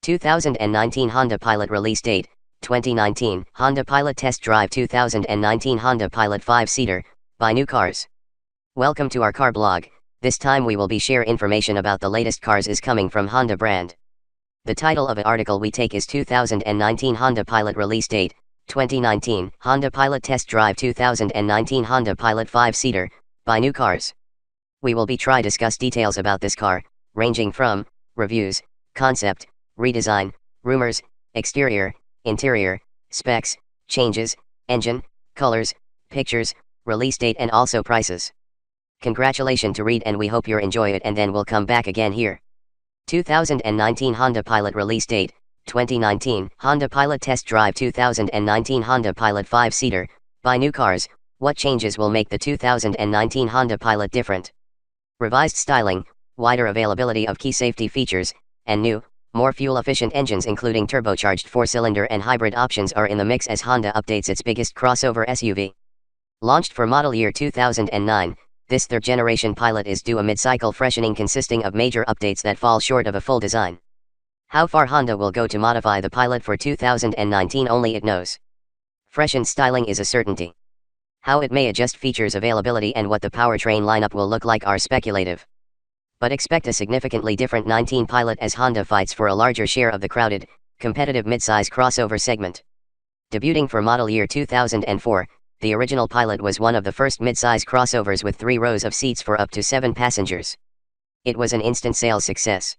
2019 Honda Pilot release date, 2019 Honda Pilot Test Drive 2019 Honda Pilot 5-seater, buy new cars. Welcome to our car blog. This time we will be share information about the latest cars is coming from Honda brand. The title of the article we take is 2019 Honda Pilot release date, 2019 Honda Pilot Test Drive 2019 Honda Pilot 5-seater, buy new cars. We will be try discuss details about this car, ranging from reviews, concept, redesign, rumors, exterior, interior, specs, changes, engine, colors, pictures, release date and also prices. Congratulations to read and we hope you enjoy it and then we'll come back again here. 2019 Honda Pilot release date, 2019 Honda Pilot Test Drive 2019 Honda Pilot 5-seater, buy new cars, what changes will make the 2019 Honda Pilot different? Revised styling, wider availability of key safety features, and new, more fuel-efficient engines including turbocharged 4-cylinder and hybrid options are in the mix as Honda updates its biggest crossover SUV. Launched for model year 2009, this third-generation Pilot is due a mid-cycle freshening consisting of major updates that fall short of a full design. How far Honda will go to modify the Pilot for 2019 only it knows. Freshened styling is a certainty. How it may adjust features availability and what the powertrain lineup will look like are speculative. But expect a significantly different 19 Pilot as Honda fights for a larger share of the crowded, competitive midsize crossover segment. Debuting for model year 2004, the original Pilot was one of the first midsize crossovers with 3 rows of seats for up to 7 passengers. It was an instant sales success.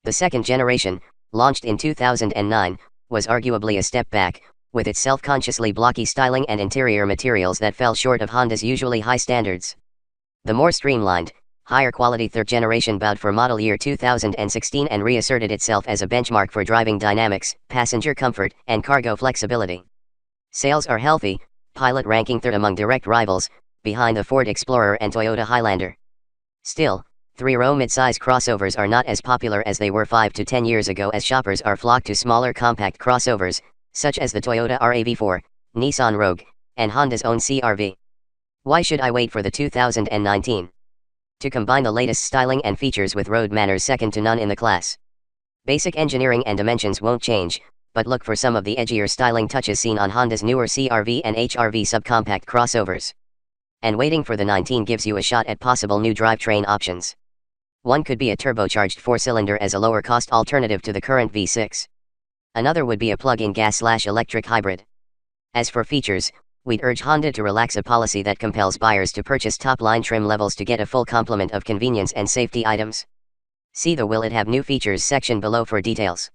The second generation, launched in 2009, was arguably a step back, with its self-consciously blocky styling and interior materials that fell short of Honda's usually high standards. The more streamlined, higher quality third generation bowed for model year 2016 and reasserted itself as a benchmark for driving dynamics, passenger comfort, and cargo flexibility. Sales are healthy, Pilot ranking third among direct rivals, behind the Ford Explorer and Toyota Highlander. Still, 3-row midsize crossovers are not as popular as they were 5 to 10 years ago as shoppers are flocked to smaller compact crossovers, such as the Toyota RAV4, Nissan Rogue, and Honda's own CR-V. Why should I wait for the 2019? To combine the latest styling and features with road manners second to none in the class. Basic engineering and dimensions won't change, but look for some of the edgier styling touches seen on Honda's newer CR-V and HR-V subcompact crossovers. And waiting for the 19 gives you a shot at possible new drivetrain options. One could be a turbocharged 4-cylinder as a lower-cost alternative to the current V6. Another would be a plug-in gas/electric hybrid. As for features, we'd urge Honda to relax a policy that compels buyers to purchase top-line trim levels to get a full complement of convenience and safety items. See the Will It Have New Features section below for details.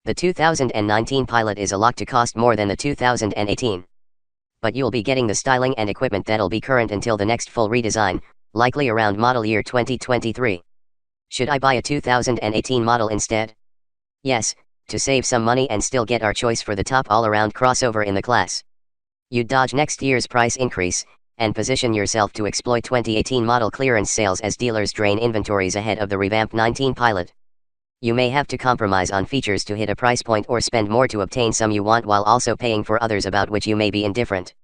The 2019 Pilot is a lock to cost more than the 2018. But you'll be getting the styling and equipment that'll be current until the next full redesign, likely around model year 2023. Should I buy a 2018 model instead? Yes, to save some money and still get our choice for the top all-around crossover in the class. You'd dodge next year's price increase, and position yourself to exploit 2018 model clearance sales as dealers drain inventories ahead of the revamped 19 Pilot. You may have to compromise on features to hit a price point or spend more to obtain some you want while also paying for others about which you may be indifferent.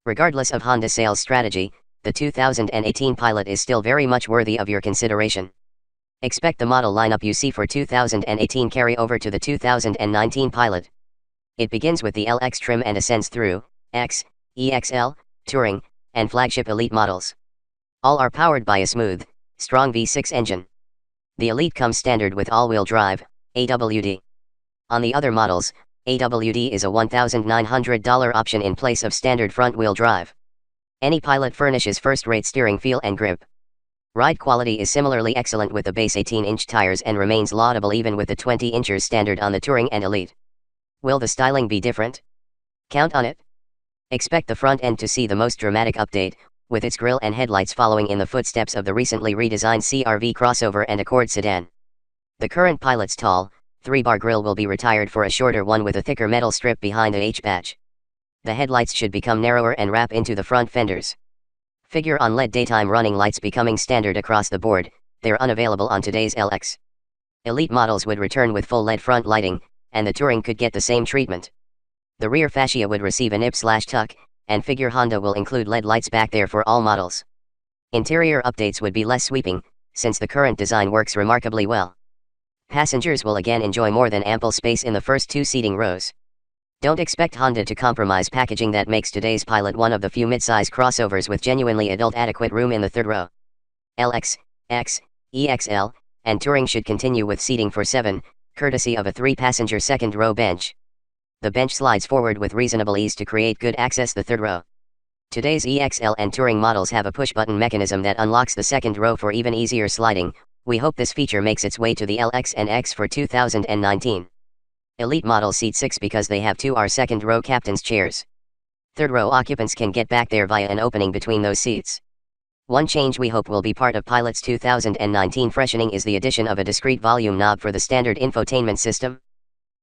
Regardless of Honda's sales strategy, the 2018 Pilot is still very much worthy of your consideration. Expect the model lineup you see for 2018 carry over to the 2019 Pilot. It begins with the LX trim and ascends through X, EXL, Touring, and Flagship Elite models. All are powered by a smooth, strong V6 engine. The Elite comes standard with all-wheel drive, AWD. On the other models, AWD is a $1,900 option in place of standard front-wheel drive. Any Pilot furnishes first-rate steering feel and grip. Ride quality is similarly excellent with the base 18-inch tires and remains laudable even with the 20 inches standard on the Touring and Elite. Will the styling be different? Count on it. Expect the front end to see the most dramatic update, with its grille and headlights following in the footsteps of the recently redesigned CR-V crossover and Accord sedan. The current Pilot's tall, 3-bar grille will be retired for a shorter one with a thicker metal strip behind the H-badge. The headlights should become narrower and wrap into the front fenders. Figure on LED daytime running lights becoming standard across the board, they're unavailable on today's LX. Elite models would return with full LED front lighting, and the Touring could get the same treatment. The rear fascia would receive a nip/tuck, and figure Honda will include LED lights back there for all models. Interior updates would be less sweeping, since the current design works remarkably well. Passengers will again enjoy more than ample space in the first two seating rows. Don't expect Honda to compromise packaging that makes today's Pilot one of the few midsize crossovers with genuinely adult adequate room in the third row. LX, X, EXL, and Touring should continue with seating for 7, courtesy of a 3-passenger second row bench. The bench slides forward with reasonable ease to create good access the third row. Today's EXL and Touring models have a push-button mechanism that unlocks the second row for even easier sliding. We hope this feature makes its way to the LX and X for 2019. Elite models seat 6 because they have 2 second row captain's chairs. Third row occupants can get back there via an opening between those seats. One change we hope will be part of Pilot's 2019 freshening is the addition of a discrete volume knob for the standard infotainment system.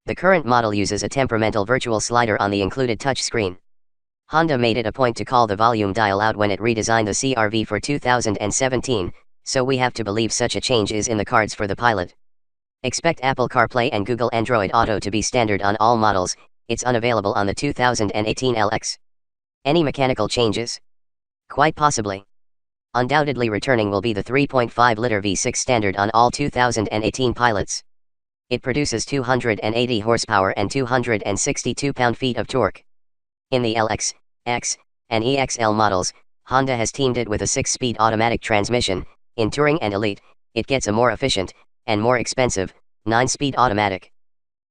The current model uses a temperamental virtual slider on the included touchscreen. Honda made it a point to call the volume dial out when it redesigned the CR-V for 2017, so we have to believe such a change is in the cards for the Pilot. Expect Apple CarPlay and Google Android Auto to be standard on all models. It's unavailable on the 2018 LX. Any mechanical changes? Quite possibly. Undoubtedly returning will be the 3.5-liter V6 standard on all 2018 Pilots. It produces 280 horsepower and 262 pound-feet of torque. In the LX, X, and EXL models, Honda has teamed it with a 6-speed automatic transmission. In Touring and Elite, it gets a more efficient, and more expensive, 9-speed automatic.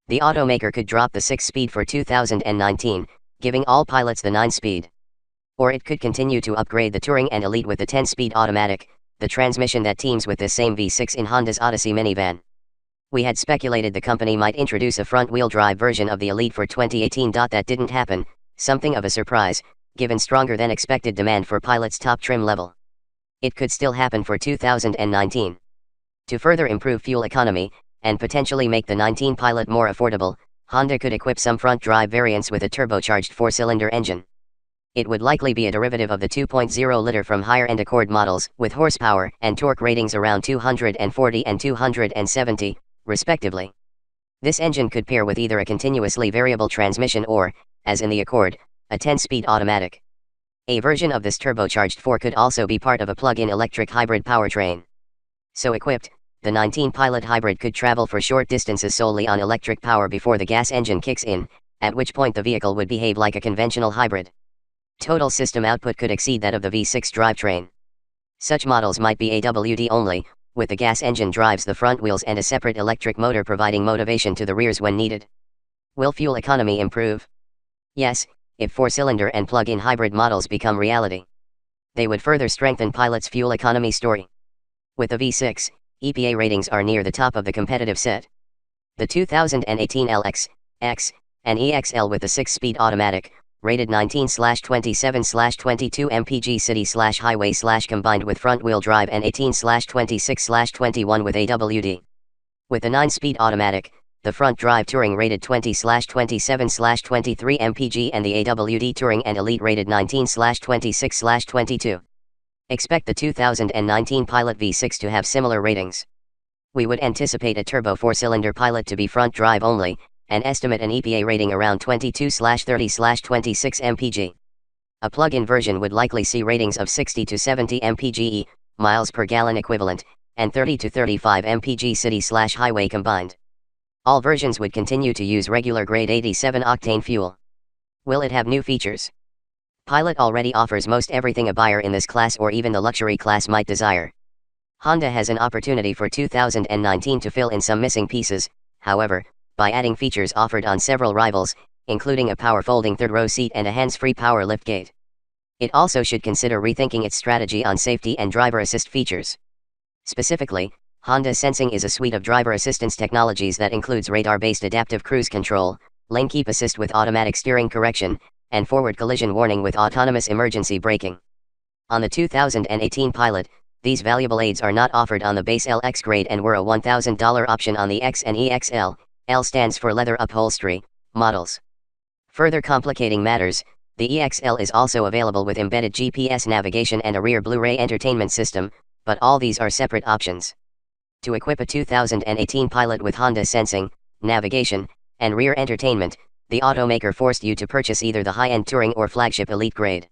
The automaker could drop the 6-speed for 2019, giving all Pilots the 9-speed. Or it could continue to upgrade the Touring and Elite with the 10-speed automatic, the transmission that teams with this same V6 in Honda's Odyssey minivan. We had speculated the company might introduce a front-wheel drive version of the Elite for 2018. That didn't happen, something of a surprise, given stronger than expected demand for Pilot's top trim level. It could still happen for 2019. To further improve fuel economy, and potentially make the 19 Pilot more affordable, Honda could equip some front-drive variants with a turbocharged 4-cylinder engine. It would likely be a derivative of the 2.0-liter from higher-end Accord models, with horsepower and torque ratings around 240 and 270, respectively. This engine could pair with either a continuously variable transmission or, as in the Accord, a 10-speed automatic. A version of this turbocharged 4 could also be part of a plug-in electric hybrid powertrain. So equipped, the 19 Pilot Hybrid could travel for short distances solely on electric power before the gas engine kicks in, at which point the vehicle would behave like a conventional hybrid. Total system output could exceed that of the V6 drivetrain. Such models might be AWD only, with the gas engine drives the front wheels and a separate electric motor providing motivation to the rears when needed. Will fuel economy improve? Yes, if 4-cylinder and plug-in hybrid models become reality. They would further strengthen Pilot's fuel economy story. With the V6, EPA ratings are near the top of the competitive set. The 2018 LX, X, and EXL with the 6-speed automatic, rated 19/27/22 mpg city/highway/combined with front-wheel drive and 18/26/21 with AWD. With the 9-speed automatic, the front drive Touring rated 20/27/23 mpg and the AWD Touring and Elite rated 19/26/22. Expect the 2019 Pilot V6 to have similar ratings. We would anticipate a turbo 4-cylinder Pilot to be front drive only, and estimate an EPA rating around 22/30/26 mpg. A plug-in version would likely see ratings of 60 to 70 mpge, miles per gallon equivalent, and 30 to 35 mpg city/highway combined. All versions would continue to use regular grade 87 octane fuel. Will it have new features? Pilot already offers most everything a buyer in this class or even the luxury class might desire. Honda has an opportunity for 2019 to fill in some missing pieces, however, by adding features offered on several rivals, including a power folding third-row seat and a hands-free power liftgate. It also should consider rethinking its strategy on safety and driver assist features. Specifically, Honda Sensing is a suite of driver assistance technologies that includes radar-based adaptive cruise control, lane keep assist with automatic steering correction, and forward collision warning with autonomous emergency braking. On the 2018 Pilot, these valuable aids are not offered on the base LX grade and were a $1,000 option on the X and EXL. L stands for leather upholstery models. Further complicating matters, the EXL is also available with embedded GPS navigation and a rear Blu-ray entertainment system, but all these are separate options. To equip a 2018 Pilot with Honda Sensing, navigation, and rear entertainment, the automaker forced you to purchase either the high-end Touring or flagship Elite grade.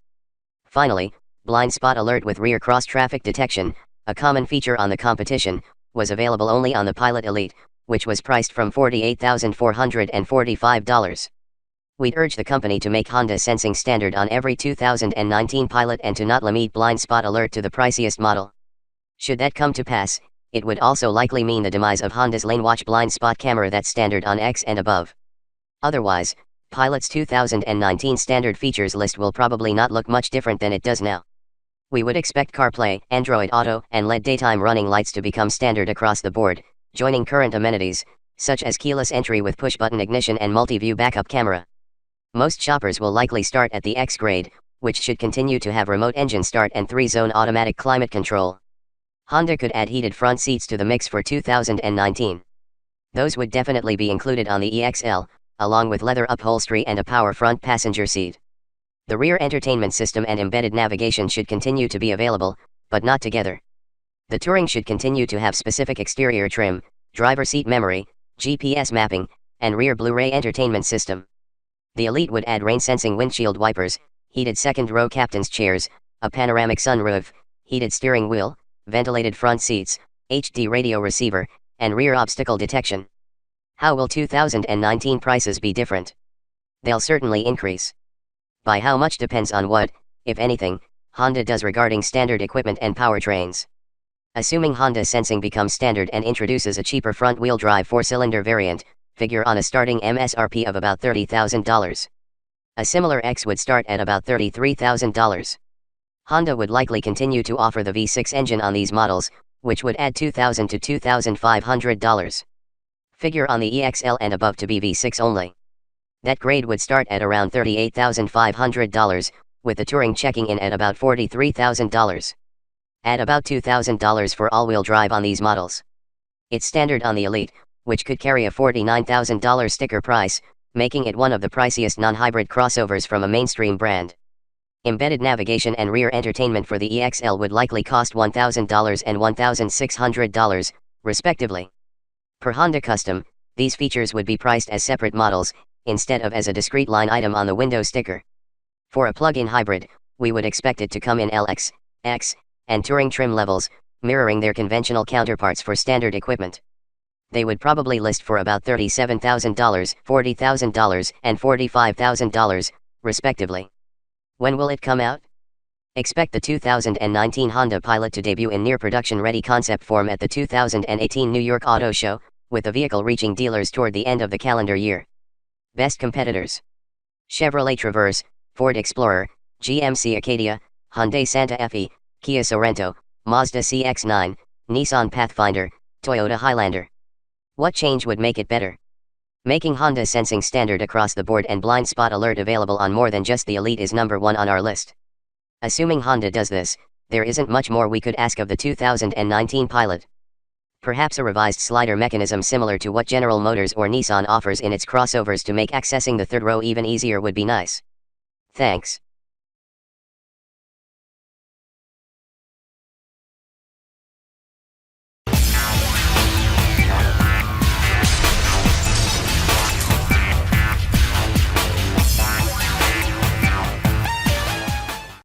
Finally, blind spot alert with rear cross-traffic detection, a common feature on the competition, was available only on the Pilot Elite, which was priced from $48,445. We'd urge the company to make Honda sensing standard on every 2019 Pilot and to not limit blind spot alert to the priciest model. Should that come to pass, it would also likely mean the demise of Honda's Lane Watch blind spot camera that's standard on X and above. Otherwise, Pilot's 2019 standard features list will probably not look much different than it does now. We would expect CarPlay, Android Auto, and LED daytime running lights to become standard across the board, joining current amenities, such as keyless entry with push-button ignition and multi-view backup camera. Most shoppers will likely start at the X grade, which should continue to have remote engine start and 3-zone automatic climate control. Honda could add heated front seats to the mix for 2019. Those would definitely be included on the EXL, along with leather upholstery and a power front passenger seat. The rear entertainment system and embedded navigation should continue to be available, but not together. The Touring should continue to have specific exterior trim, driver seat memory, GPS mapping, and rear Blu-ray entertainment system. The Elite would add rain-sensing windshield wipers, heated second-row captain's chairs, a panoramic sunroof, heated steering wheel, ventilated front seats, HD radio receiver, and rear obstacle detection. How will 2019 prices be different? They'll certainly increase. By how much depends on what, if anything, Honda does regarding standard equipment and powertrains. Assuming Honda Sensing becomes standard and introduces a cheaper front-wheel drive 4-cylinder variant, figure on a starting MSRP of about $30,000. A similar X would start at about $33,000. Honda would likely continue to offer the V6 engine on these models, which would add $2,000 to $2,500. Figure on the EXL and above to be V6 only. That grade would start at around $38,500, with the Touring checking in at about $43,000. Add about $2,000 for all-wheel drive on these models. It's standard on the Elite, which could carry a $49,000 sticker price, making it one of the priciest non-hybrid crossovers from a mainstream brand. Embedded navigation and rear entertainment for the EXL would likely cost $1,000 and $1,600, respectively. Per Honda Custom, these features would be priced as separate models, instead of as a discrete line item on the window sticker. For a plug-in hybrid, we would expect it to come in LX, X, and Touring trim levels, mirroring their conventional counterparts for standard equipment. They would probably list for about $37,000, $40,000, and $45,000, respectively. When will it come out? Expect the 2019 Honda Pilot to debut in near production-ready concept form at the 2018 New York Auto Show, with the vehicle reaching dealers toward the end of the calendar year. Best competitors: Chevrolet Traverse, Ford Explorer, GMC Acadia, Hyundai Santa Fe, Kia Sorento, Mazda CX-9, Nissan Pathfinder, Toyota Highlander. What change would make it better? Making Honda Sensing standard across the board and blind spot alert available on more than just the Elite is number one on our list. Assuming Honda does this, there isn't much more we could ask of the 2019 Pilot. Perhaps a revised slider mechanism similar to what General Motors or Nissan offers in its crossovers to make accessing the third row even easier would be nice. Thanks.